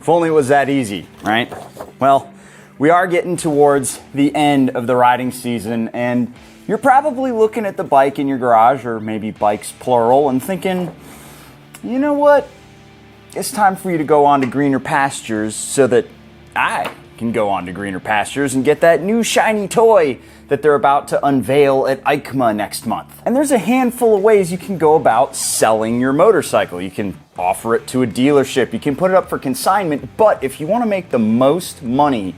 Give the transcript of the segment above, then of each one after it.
If only it was that easy, right? Well, we are getting towards the end of the riding season, and you're probably looking at the bike in your garage, or maybe bikes plural, and thinking, you know what? It's time for you to go on to greener pastures so that I can go on to greener pastures and get that new shiny toy that they're about to unveil at EICMA next month. And there's a handful of ways you can go about selling your motorcycle. You can offer it to a dealership, you can put it up for consignment, but if you want to make the most money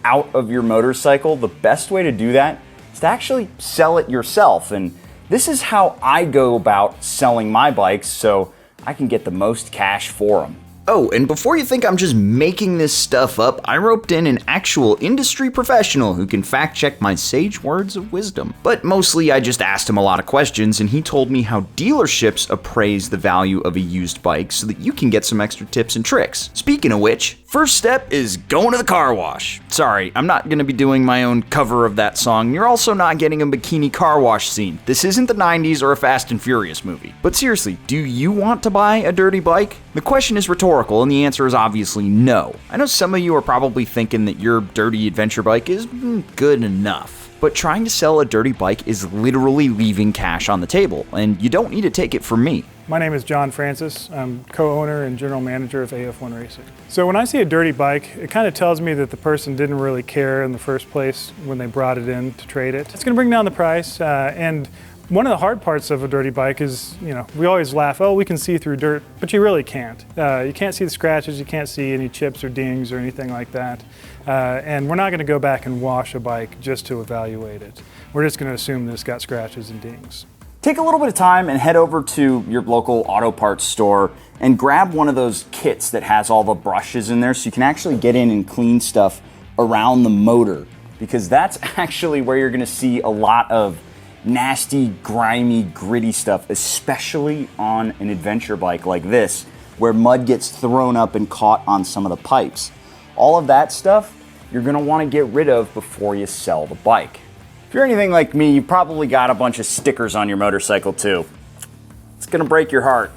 out of your motorcycle, the best way to do that is to actually sell it yourself. And this is how I go about selling my bikes so I can get the most cash for them. Oh, and before you think I'm just making this stuff up, I roped in an actual industry professional who can fact check my sage words of wisdom. But mostly I just asked him a lot of questions, and he told me how dealerships appraise the value of a used bike so that you can get some extra tips and tricks. Speaking of which, first step is going to the car wash. Sorry, I'm not going to be doing my own cover of that song. You're also not getting a bikini car wash scene. This isn't the 90s or a Fast and Furious movie. But seriously, do you want to buy a dirty bike? The question is rhetorical, and the answer is obviously no. I know some of you are probably thinking that your dirty adventure bike is good enough. But trying to sell a dirty bike is literally leaving cash on the table, and you don't need to take it from me. My name is John Francis. I'm co-owner and general manager of AF1 Racing. So when I see a dirty bike, it kind of tells me that the person didn't really care in the first place when they brought it in to trade it. It's going to bring down the price, and one of the hard parts of a dirty bike is, we always laugh, oh, we can see through dirt, but you really can't. You can't see the scratches, you can't see any chips or dings or anything like that. And we're not going to go back and wash a bike just to evaluate it. We're just going to assume that it's got scratches and dings. Take a little bit of time and head over to your local auto parts store and grab one of those kits that has all the brushes in there so you can actually get in and clean stuff around the motor, because that's actually where you're going to see a lot of nasty, grimy, gritty stuff, especially on an adventure bike like this, where mud gets thrown up and caught on some of the pipes. All of that stuff you're going to want to get rid of before you sell the bike. If you're anything like me, you probably got a bunch of stickers on your motorcycle too. It's going to break your heart.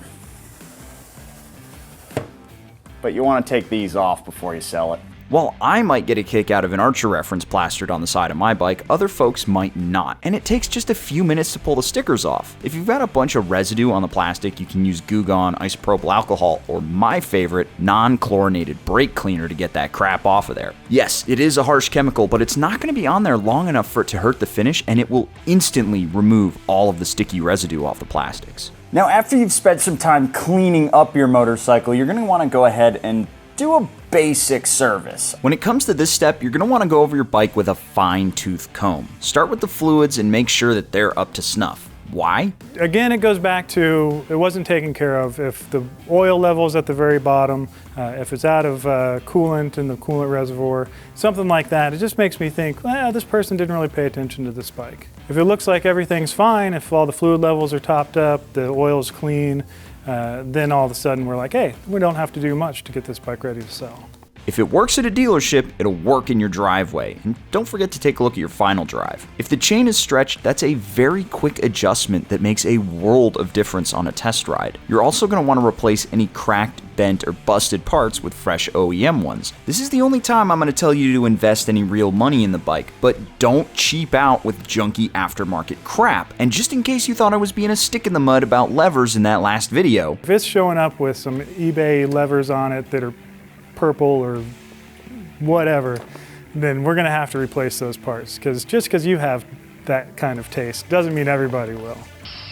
But you want to take these off before you sell it. While I might get a kick out of an Archer reference plastered on the side of my bike, other folks might not, and it takes just a few minutes to pull the stickers off. If you've got a bunch of residue on the plastic, you can use Goo Gone isopropyl alcohol, or my favorite, non-chlorinated brake cleaner to get that crap off of there. Yes, it is a harsh chemical, but it's not going to be on there long enough for it to hurt the finish, and it will instantly remove all of the sticky residue off the plastics. Now, after you've spent some time cleaning up your motorcycle, you're going to want to go ahead and do a basic service. When it comes to this step, you're going to want to go over your bike with a fine-tooth comb. Start with the fluids and make sure that they're up to snuff. Why? Again, it goes back to it wasn't taken care of. If the oil level is at the very bottom, if it's out of coolant in the coolant reservoir, something like that, it just makes me think, well, this person didn't really pay attention to this bike. If it looks like everything's fine, if all the fluid levels are topped up, the oil's clean, then all of a sudden we're like, hey, we don't have to do much to get this bike ready to sell. If it works at a dealership, it'll work in your driveway. And don't forget to take a look at your final drive. If the chain is stretched, that's a very quick adjustment that makes a world of difference on a test ride. You're also going to want to replace any cracked, bent, or busted parts with fresh OEM ones. This is the only time I'm going to tell you to invest any real money in the bike, but don't cheap out with junky aftermarket crap. And just in case you thought I was being a stick in the mud about levers in that last video, if it's showing up with some eBay levers on it that are purple or whatever, then we're going to have to replace those parts, because just because you have that kind of taste doesn't mean everybody will.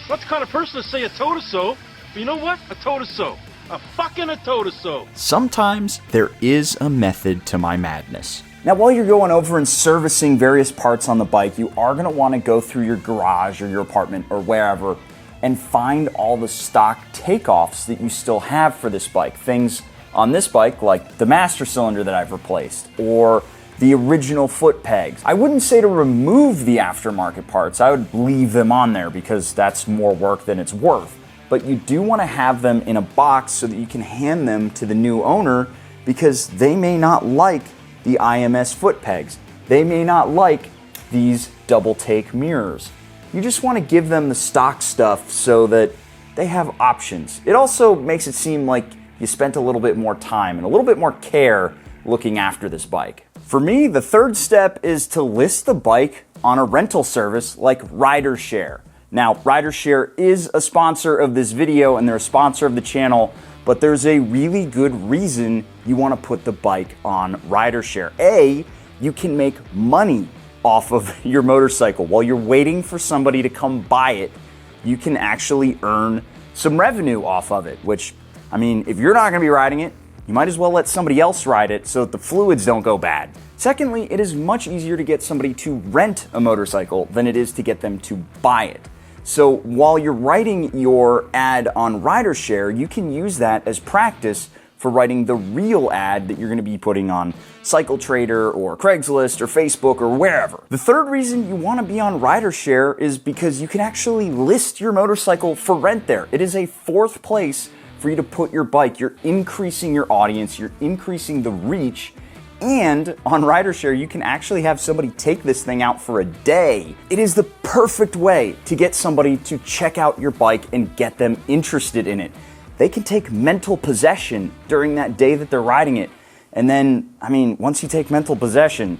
What kind of person to say a toe-to-so? But you know what? A toe-to-so. A fucking a toe-to-so. Sometimes there is a method to my madness. Now, while you're going over and servicing various parts on the bike, you are going to want to go through your garage or your apartment or wherever and find all the stock takeoffs that you still have for this bike. Things on this bike like the master cylinder that I've replaced, or the original foot pegs. I wouldn't say to remove the aftermarket parts. I would leave them on there because that's more work than it's worth. But you do want to have them in a box so that you can hand them to the new owner, because they may not like the IMS foot pegs. They may not like these double take mirrors. You just want to give them the stock stuff so that they have options. It also makes it seem like you spent a little bit more time and a little bit more care looking after this bike. For me, the third step is to list the bike on a rental service like RiderShare. Now, RiderShare is a sponsor of this video and they're a sponsor of the channel, but there's a really good reason you want to put the bike on RiderShare. A, you can make money off of your motorcycle. While you're waiting for somebody to come buy it, you can actually earn some revenue off of it, which, I mean, if you're not going to be riding it, you might as well let somebody else ride it so that the fluids don't go bad. Secondly, it is much easier to get somebody to rent a motorcycle than it is to get them to buy it. So while you're writing your ad on RiderShare, you can use that as practice for writing the real ad that you're going to be putting on Cycle Trader or Craigslist or Facebook or wherever. The third reason you want to be on RiderShare is because you can actually list your motorcycle for rent there. It is a fourth place for you to put your bike. You're increasing your audience, you're increasing the reach, and on RiderShare, you can actually have somebody take this thing out for a day. It is the perfect way to get somebody to check out your bike and get them interested in it. They can take mental possession during that day that they're riding it. And then, I mean, once you take mental possession,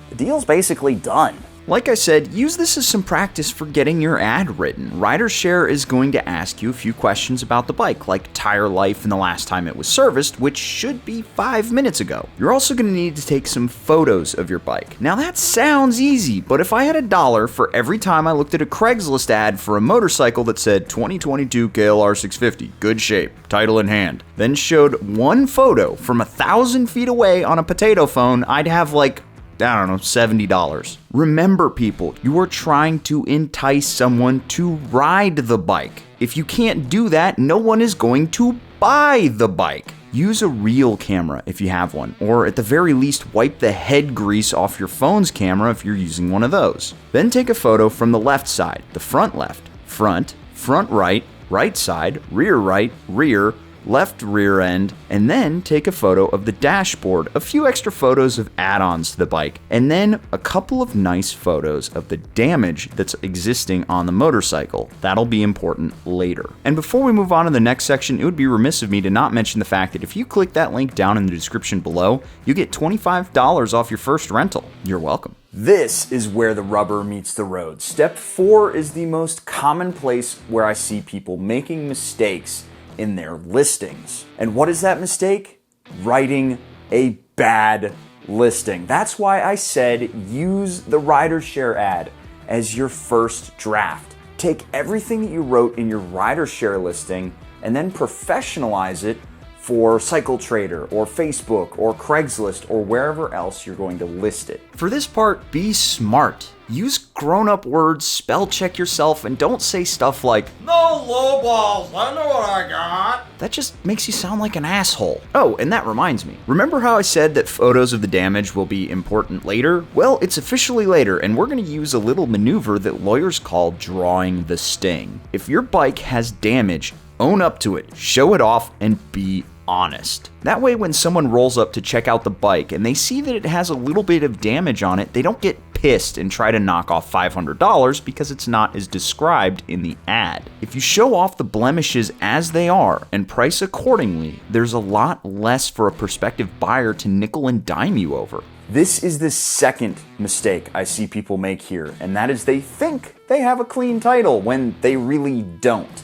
the deal's basically done. Like I said, use this as some practice for getting your ad written. RiderShare is going to ask you a few questions about the bike, like tire life and the last time it was serviced, which should be 5 minutes ago. You're also going to need to take some photos of your bike. Now that sounds easy, but if I had $1 for every time I looked at a Craigslist ad for a motorcycle that said 2022 KLR 650, good shape, title in hand, then showed one photo from 1,000 feet away on a potato phone, I'd have like, I don't know, $70. Remember, people, you are trying to entice someone to ride the bike. If you can't do that, no one is going to buy the bike. Use a real camera if you have one, or at the very least wipe the head grease off your phone's camera if you're using one of those. Then take a photo from the left side, the front left, front right, right side, rear, left rear end, and then take a photo of the dashboard, a few extra photos of add-ons to the bike, and then a couple of nice photos of the damage that's existing on the motorcycle. That'll be important later. And before we move on to the next section, it would be remiss of me to not mention the fact that if you click that link down in the description below, you get $25 off your first rental. You're welcome. This is where the rubber meets the road. Step 4 is the most common place where I see people making mistakes in their listings. And what is that mistake? Writing a bad listing. That's why I said use the RiderShare ad as your first draft. Take everything that you wrote in your RiderShare listing and then professionalize it for Cycle Trader or Facebook or Craigslist or wherever else you're going to list it. For this part, be smart. Use grown-up words, spell check yourself, and don't say stuff like, "No low balls, I know what I got." That just makes you sound like an asshole. Oh, and that reminds me. Remember how I said that photos of the damage will be important later? Well, it's officially later, and we're going to use a little maneuver that lawyers call drawing the sting. If your bike has damage, own up to it, show it off, and be honest. That way, when someone rolls up to check out the bike and they see that it has a little bit of damage on it, they don't get pissed and try to knock off $500 because it's not as described in the ad. If you show off the blemishes as they are and price accordingly, there's a lot less for a prospective buyer to nickel and dime you over. This is the second mistake I see people make here, and that is they think they have a clean title when they really don't.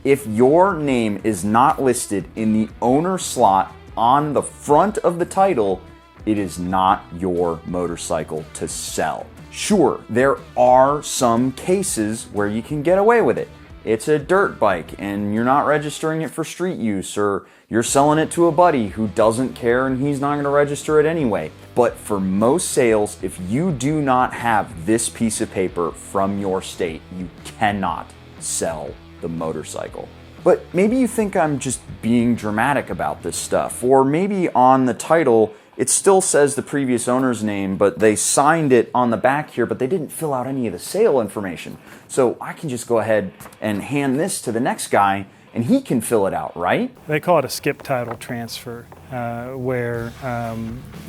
If your name is not listed in the owner slot on the front of the title, it is not your motorcycle to sell. Sure, there are some cases where you can get away with it. It's a dirt bike and you're not registering it for street use, or you're selling it to a buddy who doesn't care and he's not going to register it anyway. But for most sales, if you do not have this piece of paper from your state, you cannot sell the motorcycle. But maybe you think I'm just being dramatic about this stuff, or maybe on the title it still says the previous owner's name, but they signed it on the back here, but they didn't fill out any of the sale information. So I can just go ahead and hand this to the next guy and he can fill it out, right? They call it a skip title transfer, where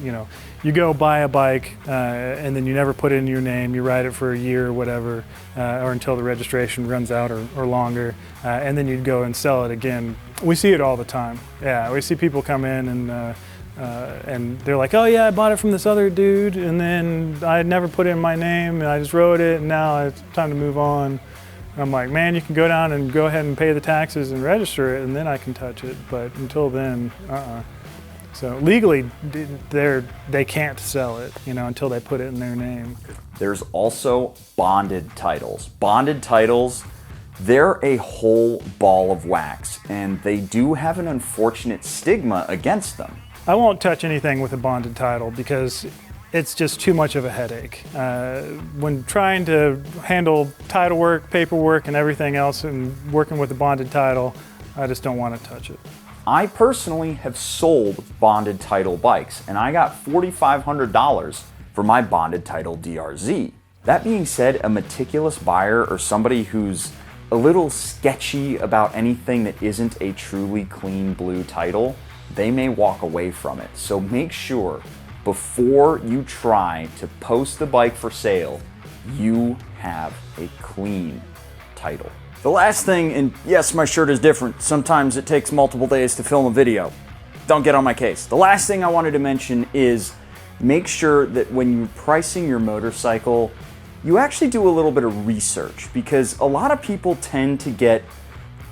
you know, you go buy a bike and then you never put it in your name. You ride it for a year or whatever, or until the registration runs out or longer, and then you'd go and sell it again. We see it all the time. Yeah, we see people come in and they're like, oh yeah, I bought it from this other dude, and then I never put it in my name, and I just wrote it, and now it's time to move on. I'm like, man, you can go down and go ahead and pay the taxes and register it, and then I can touch it. But until then, So legally, they can't sell it, you know, until they put it in their name. There's also bonded titles. Bonded titles, they're a whole ball of wax, and they do have an unfortunate stigma against them. I won't touch anything with a bonded title because it's just too much of a headache. When trying to handle title work, paperwork, and everything else and working with a bonded title, I just don't want to touch it. I personally have sold bonded title bikes, and I got $4,500 for my bonded title DRZ. That being said, a meticulous buyer or somebody who's a little sketchy about anything that isn't a truly clean blue title, they may walk away from it. So make sure before you try to post the bike for sale, you have a clean title. The last thing, and yes, my shirt is different. Sometimes it takes multiple days to film a video. Don't get on my case. The last thing I wanted to mention is make sure that when you're pricing your motorcycle, you actually do a little bit of research, because a lot of people tend to get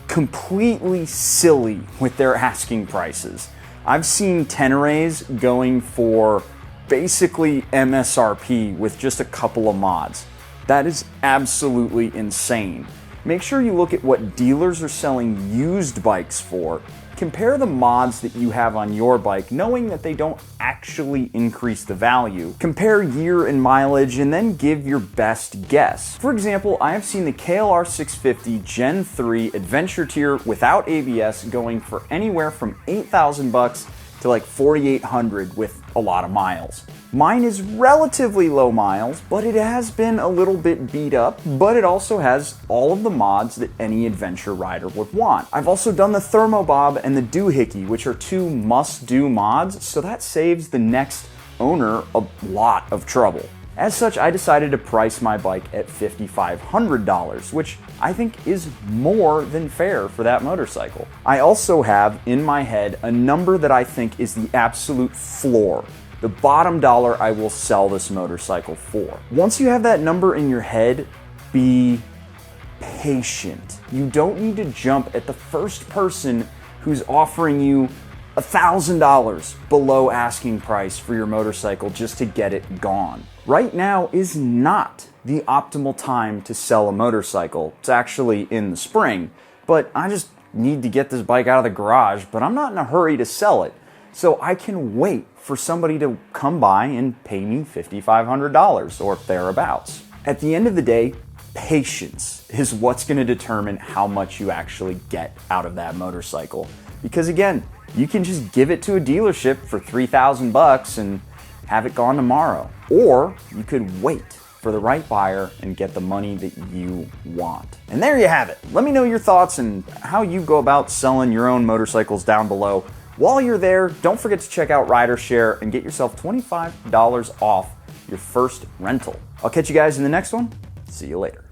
completely silly with their asking prices. I've seen Teneres going for basically MSRP with just a couple of mods. That is absolutely insane. Make sure you look at what dealers are selling used bikes for. Compare the mods that you have on your bike, knowing that they don't actually increase the value. Compare year and mileage, and then give your best guess. For example, I have seen the KLR 650 Gen 3 Adventure Tier without ABS going for anywhere from 8,000 bucks to like 4,800 with a lot of miles. Mine is relatively low miles, but it has been a little bit beat up, but it also has all of the mods that any adventure rider would want. I've also done the Thermobob and the Doohickey, which are two must-do mods, so that saves the next owner a lot of trouble. As such, I decided to price my bike at $5,500, which I think is more than fair for that motorcycle. I also have in my head a number that I think is the absolute floor. The bottom dollar I will sell this motorcycle for. Once you have that number in your head, be patient. You don't need to jump at the first person who's offering you $1,000 below asking price for your motorcycle just to get it gone. Right now is not the optimal time to sell a motorcycle. It's actually in the spring, but I just need to get this bike out of the garage, but I'm not in a hurry to sell it. So I can wait for somebody to come by and pay me $5,500 or thereabouts. At the end of the day, patience is what's going to determine how much you actually get out of that motorcycle. Because again, you can just give it to a dealership for 3,000 bucks and have it gone tomorrow. Or you could wait for the right buyer and get the money that you want. And there you have it. Let me know your thoughts and how you go about selling your own motorcycles down below. While you're there, don't forget to check out RiderShare and get yourself $25 off your first rental. I'll catch you guys in the next one. See you later.